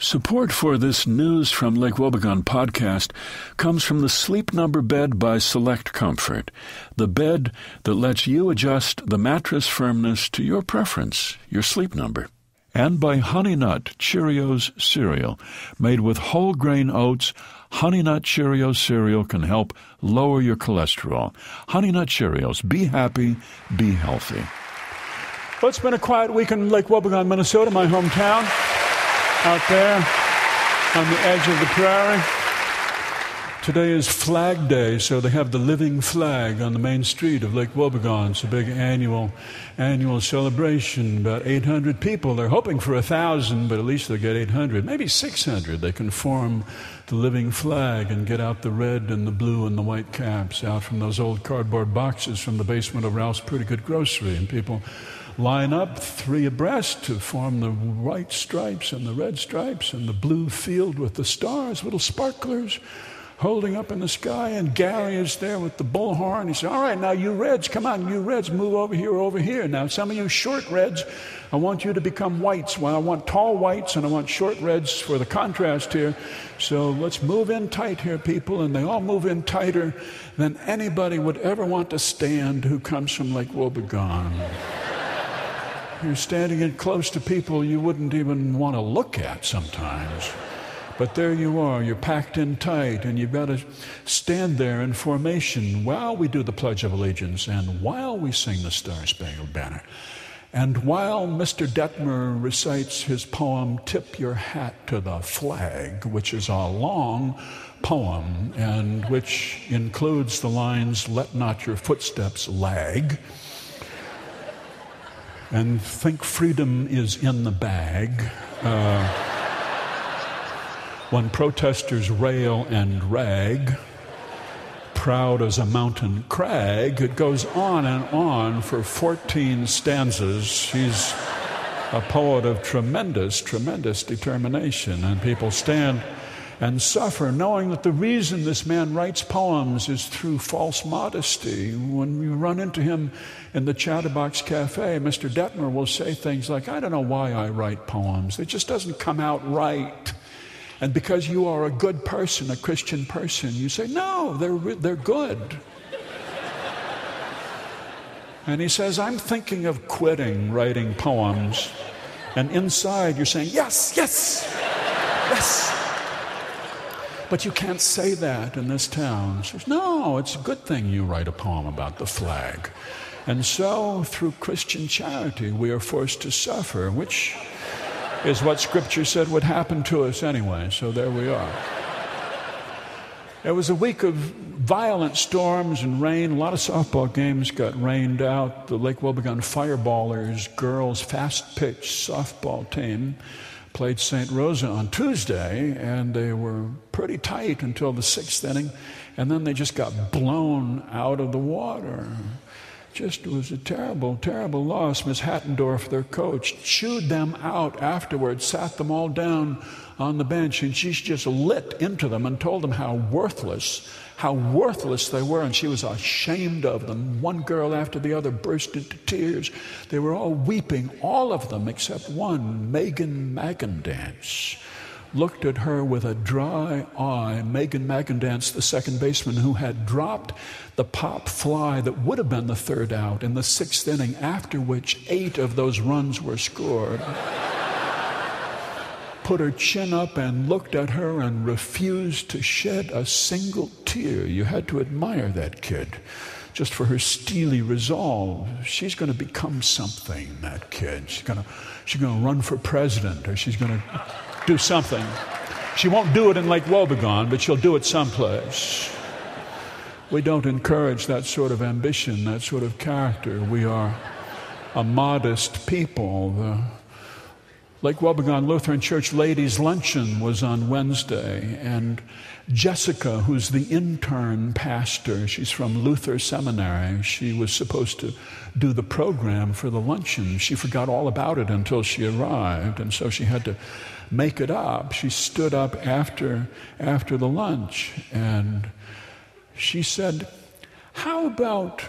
Support for this News from Lake Wobegon podcast comes from the Sleep Number bed by Select Comfort, the bed that lets you adjust the mattress firmness to your preference, your sleep number. And by Honey Nut Cheerios cereal. Made with whole grain oats, Honey Nut Cheerios cereal can help lower your cholesterol. Honey Nut Cheerios. Be happy, be healthy. Well, it's been a quiet week in Lake Wobegon, Minnesota, my hometown. Out there on the edge of the prairie. Today is Flag Day, so they have the living flag on the main street of Lake Wobegon. It's a big annual celebration. About 800 people. They're hoping for 1,000, but at least they'll get 800, maybe 600. They can form the living flag and get out the red and the blue and the white caps out from those old cardboard boxes from the basement of Ralph's Pretty Good Grocery. And people line up 3 abreast to form the white stripes and the red stripes and the blue field with the stars, little sparklers holding up in the sky. And Gary is there with the bullhorn. He said, all right, now you reds, come on, you reds, move over here. Now some of you short reds, I want you to become whites. Well, I want tall whites and I want short reds for the contrast here. So let's move in tight here, people. And they all move in tighter than anybody would ever want to stand who comes from Lake Wobegon. You're standing in close to people you wouldn't even want to look at sometimes. But there you are, you're packed in tight, and you've got to stand there in formation while we do the Pledge of Allegiance, and while we sing the Star-Spangled Banner, and while Mr. Detmer recites his poem, Tip Your Hat to the Flag, which is a long poem, and which includes the lines, let not your footsteps lag, and think freedom is in the bag. When protesters rail and rag, proud as a mountain crag, it goes on and on for 14 stanzas. He's a poet of tremendous determination, and people stand and suffer, knowing that the reason this man writes poems is through false modesty. When you run into him in the Chatterbox Cafe, Mr. Detmer will say things like, I don't know why I write poems. It just doesn't come out right. And because you are a good person, a Christian person, you say, no, they're good. And he says, I'm thinking of quitting writing poems. And inside you're saying, yes, yes, yes. But you can't say that in this town. He says, no, it's a good thing you write a poem about the flag. And so, through Christian charity, we are forced to suffer, which is what Scripture said would happen to us anyway. So there we are. It was a week of violent storms and rain. A lot of softball games got rained out. The Lake Wobegon Fireballers girls fast-pitch softball team played St. Rosa on Tuesday, and they were pretty tight until the 6th inning, and then they just got blown out of the water. Just was a terrible loss. Miss Hattendorf, their coach, chewed them out afterwards, sat them all down on the bench, and she just lit into them and told them how worthless they were, and she was ashamed of them. One girl after the other burst into tears. They were all weeping, all of them except one, Megan Magandance. Looked at her with a dry eye. Megan Magandance, the second baseman who had dropped the pop fly that would have been the 3rd out in the 6th inning, after which 8 of those runs were scored, put her chin up and looked at her and refused to shed a single tear. You had to admire that kid just for her steely resolve. She's going to become something, that kid. She's going to run for president, or she's going to do something. She won't do it in Lake Wobegon, but she'll do it someplace. We don't encourage that sort of ambition, that sort of character. We are a modest people. The Lake Wobegon Lutheran Church Ladies' Luncheon was on Wednesday, and Jessica, who's the intern pastor, she's from Luther Seminary, she was supposed to do the program for the luncheon. She forgot all about it until she arrived, and so she had to make it up. She stood up after the lunch, and she said, how about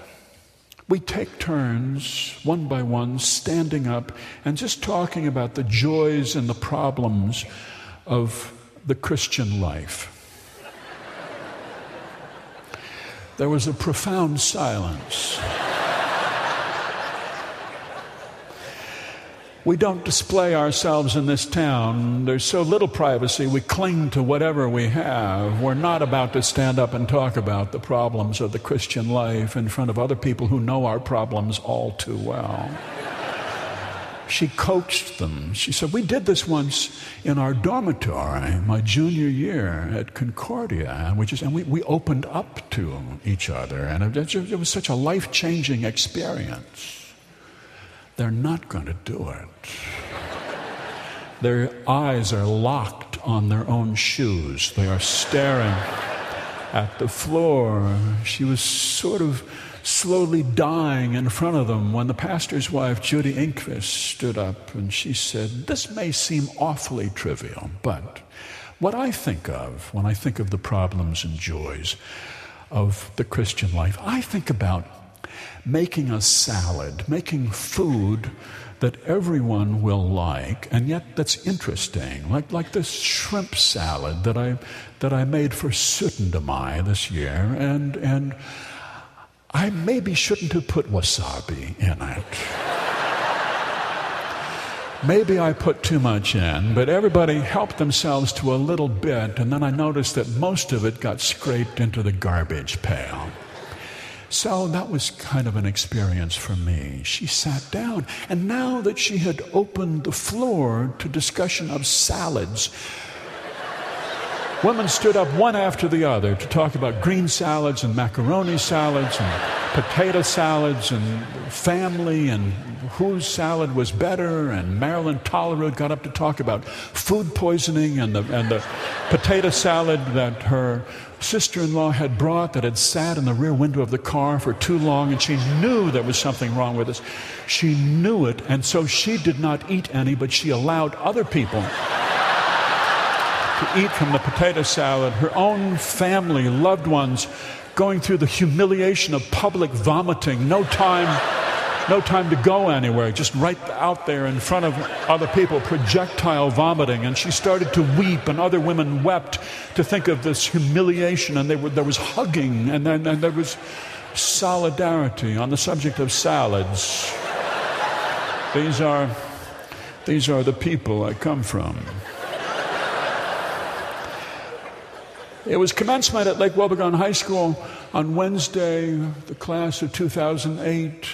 we take turns, one by one, standing up and just talking about the joys and the problems of the Christian life. There was a profound silence. We don't display ourselves in this town. There's so little privacy, we cling to whatever we have. We're not about to stand up and talk about the problems of the Christian life in front of other people who know our problems all too well. She coached them. She said, we did this once in our dormitory, my junior year at Concordia, and we opened up to each other, and it was such a life-changing experience. They're not going to do it. Their eyes are locked on their own shoes. They are staring at the floor. She was sort of slowly dying in front of them when the pastor's wife, Judy Inkvist, stood up and she said, this may seem awfully trivial, but what I think of when I think of the problems and joys of the Christian life, I think about making a salad, making food that everyone will like, and yet that's interesting, like this shrimp salad that I made for Sutendamai this year, and I maybe shouldn't have put wasabi in it. Maybe I put too much in, but everybody helped themselves to a little bit, and then I noticed that most of it got scraped into the garbage pail. So that was kind of an experience for me. She sat down, and now that she had opened the floor to discussion of salads, women stood up one after the other to talk about green salads and macaroni salads and potato salads and family and whose salad was better. And Marilyn Tollerud got up to talk about food poisoning and the potato salad that her sister-in-law had brought that had sat in the rear window of the car for too long, and she knew there was something wrong with it. She knew it, and so she did not eat any, but she allowed other people to eat from the potato salad. Her own family, loved ones, going through the humiliation of public vomiting. No time to go anywhere, just right out there in front of other people, projectile vomiting. And she started to weep, and other women wept to think of this humiliation. And there was hugging, and there was solidarity on the subject of salads. These are the people I come from. It was commencement at Lake Wobegon High School on Wednesday. The class of 2008,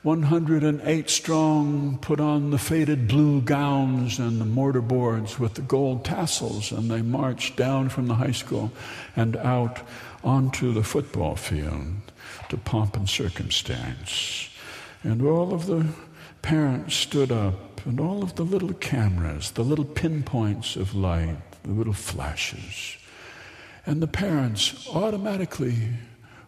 108 strong, put on the faded blue gowns and the mortarboards with the gold tassels, and they marched down from the high school and out onto the football field to pomp and circumstance. And all of the parents stood up, and all of the little cameras, the little pinpoints of light, the little flashes, and the parents automatically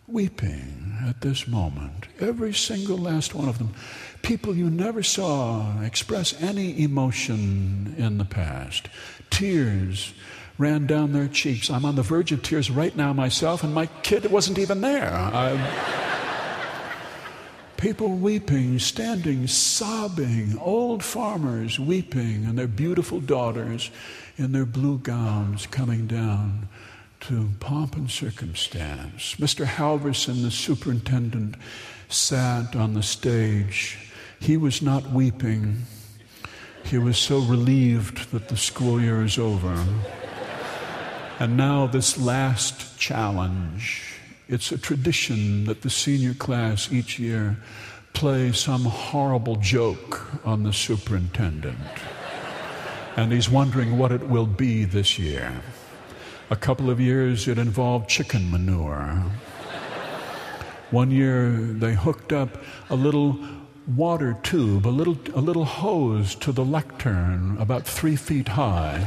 weeping at this moment. Every single last one of them. People you never saw express any emotion in the past. Tears ran down their cheeks. I'm on the verge of tears right now myself, and my kid wasn't even there. People weeping, standing, sobbing, old farmers weeping, and their beautiful daughters in their blue gowns coming down to pomp and circumstance. Mr. Halverson, the superintendent, sat on the stage. He was not weeping. He was so relieved that the school year is over. And now this last challenge. It's a tradition that the senior class each year play some horrible joke on the superintendent. And he's wondering what it will be this year. A couple of years it involved chicken manure. One year they hooked up a little water tube, a little hose to the lectern about 3 feet high.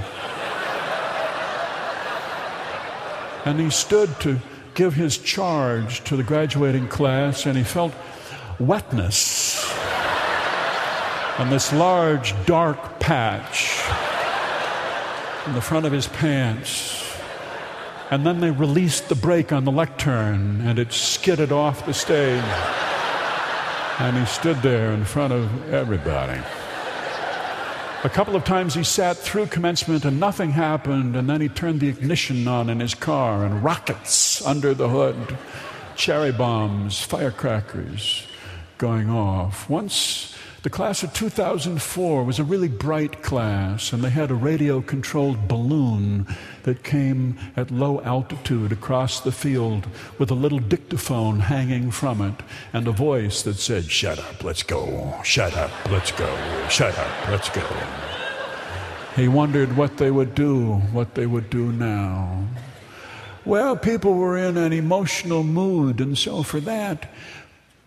And he stood to give his charge to the graduating class, and he felt wetness on this large dark patch in the front of his pants. And then they released the brake on the lectern, and it skidded off the stage. And he stood there in front of everybody. A couple of times he sat through commencement and nothing happened, and then he turned the ignition on in his car and rockets under the hood, cherry bombs, firecrackers going off. Once, the class of 2004 was a really bright class, and they had a radio-controlled balloon that came at low altitude across the field with a little dictaphone hanging from it and a voice that said, "Shut up, let's go. Shut up, let's go. Shut up, let's go." He wondered what they would do now. Well, people were in an emotional mood, and so for that,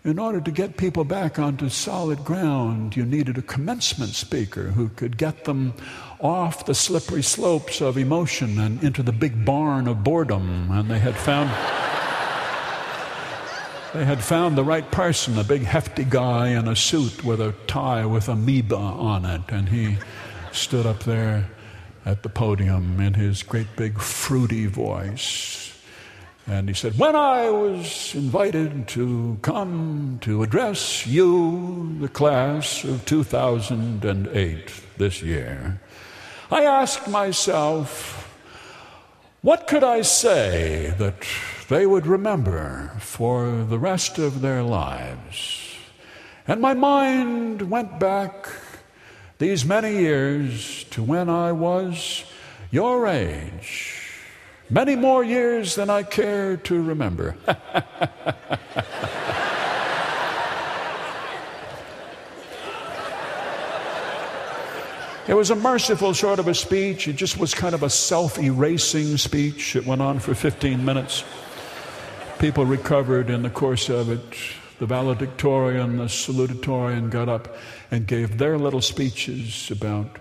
in order to get people back onto solid ground, you needed a commencement speaker who could get them off the slippery slopes of emotion and into the big barn of boredom. And they had found the right person, a big hefty guy in a suit with a tie with amoeba on it. And he stood up there at the podium in his great big fruity voice. And he said, "When I was invited to come to address you, the class of 2008 this year, I asked myself, what could I say that they would remember for the rest of their lives? And my mind went back these many years to when I was your age. Many more years than I care to remember." It was a merciful sort of a speech. It just was kind of a self-erasing speech. It went on for 15 minutes. People recovered in the course of it. The valedictorian, the salutatorian got up and gave their little speeches about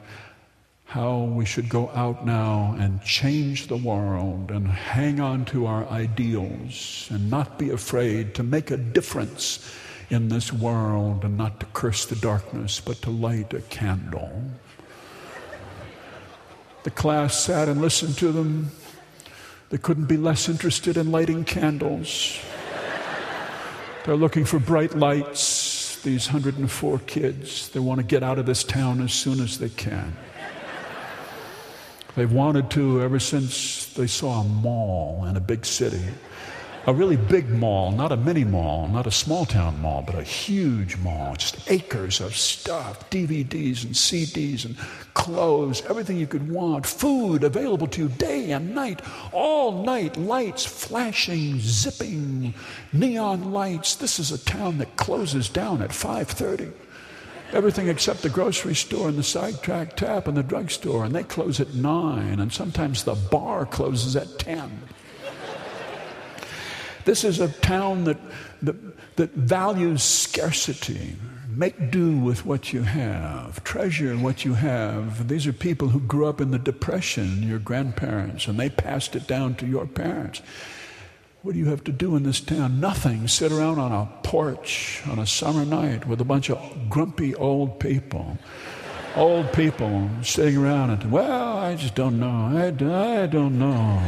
how we should go out now and change the world and hang on to our ideals and not be afraid to make a difference in this world and not to curse the darkness but to light a candle. The class sat and listened to them. They couldn't be less interested in lighting candles. They're looking for bright lights, these 104 kids. They want to get out of this town as soon as they can. They've wanted to ever since they saw a mall in a big city. A really big mall, not a mini mall, not a small town mall, but a huge mall. Just acres of stuff, DVDs and CDs and clothes, everything you could want. Food available to you day and night, all night, lights flashing, zipping, neon lights. This is a town that closes down at 5:30. Everything except the grocery store and the sidetrack tap and the drugstore, and they close at 9, and sometimes the bar closes at 10. This is a town that values scarcity. Make do with what you have. Treasure what you have. These are people who grew up in the Depression, your grandparents, and they passed it down to your parents. What do you have to do in this town? Nothing. Sit around on a porch on a summer night with a bunch of grumpy old people. Old people sitting around and, well, I just don't know. I don't know.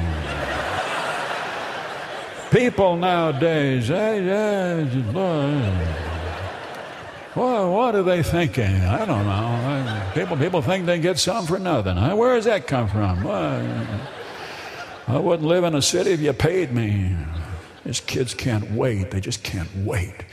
People nowadays, what are they thinking? I don't know. People think they get something for nothing. Where does that come from? I wouldn't live in a city if you paid me. These kids can't wait. They just can't wait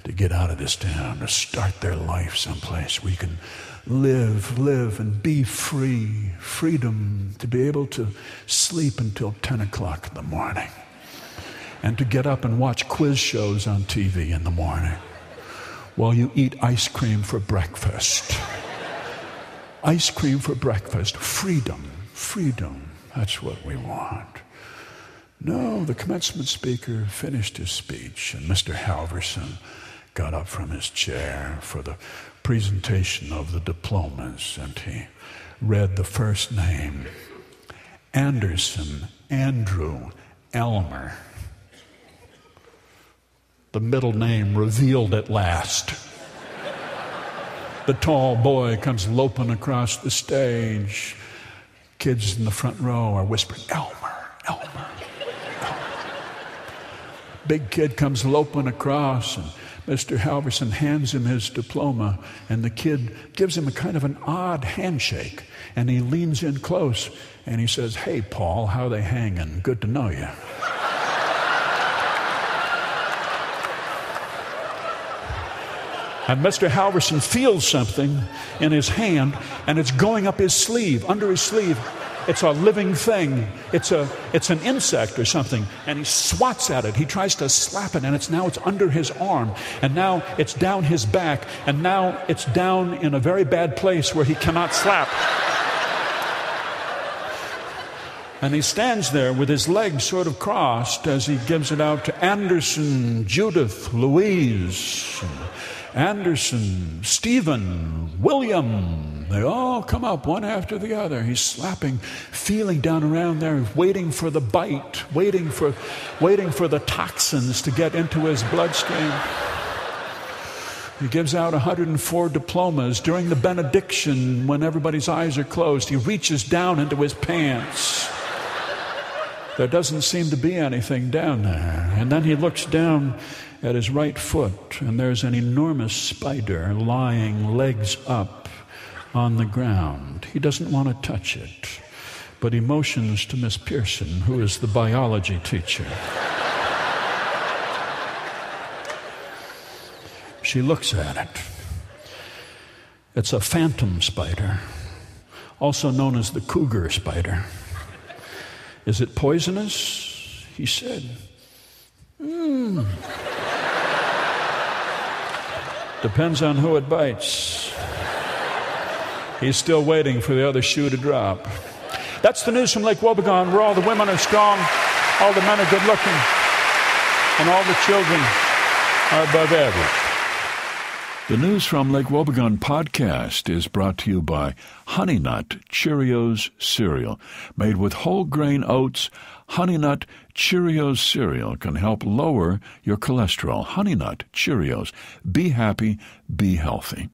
to get out of this town, to start their life someplace where you can live and be free. Freedom to be able to sleep until 10 o'clock in the morning and to get up and watch quiz shows on TV in the morning while you eat ice cream for breakfast. Ice cream for breakfast. Freedom. That's what we want. No, the commencement speaker finished his speech, and Mr. Halverson got up from his chair for the presentation of the diplomas, and he read the first name, Anderson Andrew Elmer. The middle name revealed at last. The tall boy comes loping across the stage. Kids in the front row are whispering, Elmer. Big kid comes loping across, and Mr. Halverson hands him his diploma, and the kid gives him a kind of an odd handshake. And he leans in close, and he says, "Hey, Paul, how they hanging? Good to know you." And Mr. Halverson feels something in his hand, and it's going up his sleeve, under his sleeve. It's a living thing. It's an insect or something. And he swats at it. He tries to slap it, and it's under his arm. And now it's down his back. And now it's down in a very bad place where he cannot slap. And he stands there with his legs sort of crossed as he gives it out to Anderson, Judith, Louise, Anderson, Stephen, William. They all come up one after the other. He's slapping, feeling down around there, waiting for the bite, waiting for the toxins to get into his bloodstream. He gives out 104 diplomas. During the benediction, when everybody's eyes are closed, he reaches down into his pants. There doesn't seem to be anything down there. And then he looks down at his right foot, and there's an enormous spider lying legs up on the ground. He doesn't want to touch it, but he motions to Miss Pearson, who is the biology teacher. She looks at it. It's a phantom spider, also known as the cougar spider. Is it poisonous? He said. Depends on who it bites. He's still waiting for the other shoe to drop. That's the news from Lake Wobegon, where all the women are strong, all the men are good looking, and all the children are above average. The News from Lake Wobegon podcast is brought to you by Honey Nut Cheerios Cereal. Made with whole grain oats, Honey Nut Cheerios Cereal can help lower your cholesterol. Honey Nut Cheerios. Be happy, be healthy.